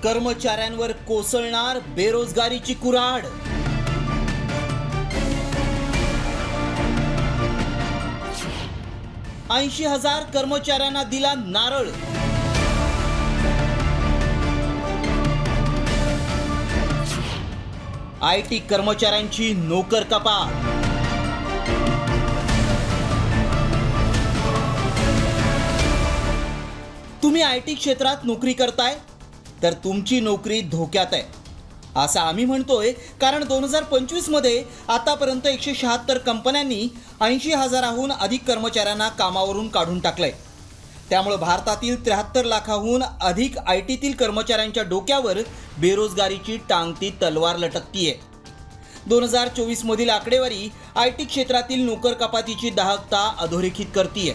कर्मचाऱ्यांवर कोसळणार बेरोजगारीची कुऱ्हाड। ऐंशी हजार कर्मचाऱ्यांना दिला नारळ। आयटी कर्मचाऱ्यांची नोकर कपात। तुम्ही आयटी क्षेत्रात नोकरी करताय तर तुमची नोकरी धोक्यात आहे असं आम्ही म्हणतोय, कारण 2025 मध्ये आतापर्यंत 176 कंपन्यांनी 80,000हून अधिक कर्मचाऱ्यांना कामावरून काढून टाकलंय। त्यामुळे भारतातील 73 लाखाहून अधिक आयटीतील कर्मचाऱ्यांच्या डोक्यावर बेरोजगारीची टांगती तलवार लटकतीये। 2024 मधील आकडेवारी आयटी क्षेत्रातील नोकर कपातीची दाहकता अधोरेखित करतीये।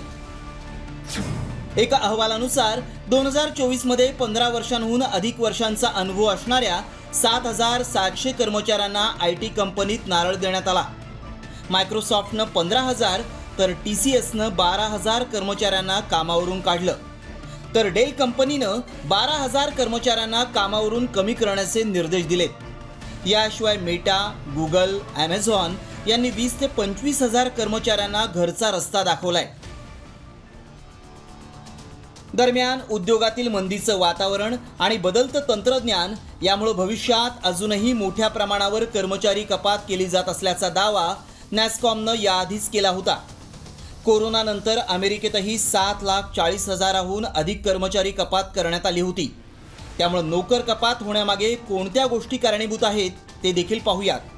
एका अहवालानुसार 2024 मध्ये 15 वर्षांहून अधिक वर्षांचा अनुभव असणाऱ्या 7,700 कर्मचाऱ्यांना आयटी कंपनीत नारळ देण्यात आला। मायक्रोसॉफ्टनं 15,000 तर TCSनं 12,000 कर्मचाऱ्यांना कामावरून काढलं, तर डेल कंपनीनं 12,000 कर्मचाऱ्यांना कामावरून कमी करण्याचे निर्देश दिलेत। याशिवाय मेटा, गुगल, ॲमेझॉन यांनी 20 ते 25,000 कर्मचाऱ्यांना घरचा रस्ता दाखवलाय। दरम्यान उद्योगातील मंदीचं वातावरण आणि बदलतं तंत्रज्ञान यामुळे भविष्यात अजूनही मोठ्या प्रमाणावर कर्मचारी कपात केली जात असल्याचा दावा नॅस्कॉमनं याआधीच केला होता। कोरोनानंतर अमेरिकेतही 7,40,000हून अधिक कर्मचारी कपात करण्यात आली होती। त्यामुळे नोकर कपात होण्यामागे कोणत्या गोष्टी कारणीभूत आहेत ते देखील पाहूयात।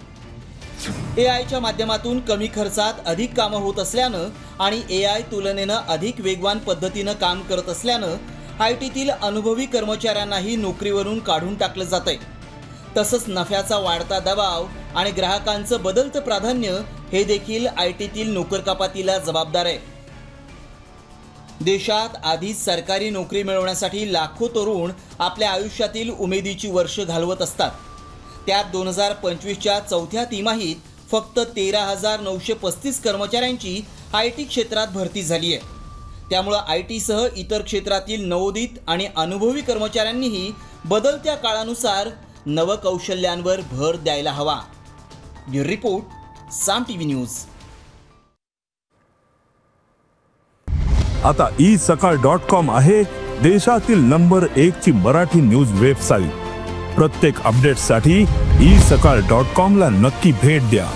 एआयच्या माध्यमातून कमी खर्चात अधिक कामं होत असल्यानं आणि एआय तुलनेनं अधिक वेगवान पद्धतीनं काम करत असल्यानं आयटीतील अनुभवी कर्मचाऱ्यांनाही नोकरीवरून काढून टाकलं जातंय। तसंच नफ्याचा वाढता दबाव आणि ग्राहकांचं बदलतं प्राधान्य हे देखील आयटीतील नोकर कपातीला जबाबदार आहे। देशात आधीच सरकारी नोकरी मिळवण्यासाठी लाखो तरुण आपल्या आयुष्यातील उमेदीची वर्ष घालवत असतात। त्यात 2025च्या चौथ्या तिमाहीत फक्त 13,935 कर्मचाऱ्यांची आयटी क्षेत्रात भरती झाली आहे। त्यामुळे आयटीसह इतर क्षेत्रातील नवोदित आणि अनुभवी कर्मचाऱ्यांनीही बदलत्या काळानुसार नवकौशल्यांवर भर द्यायला हवा। ब्युरो रिपोर्ट, साम टीव्ही न्यूज। आता isakal.com आहे देशातील नंबर 1 ची मराठी न्यूज वेबसाईट। प्रत्येक अपडेटसाठी isakal.com ला नक्की भेट द्या।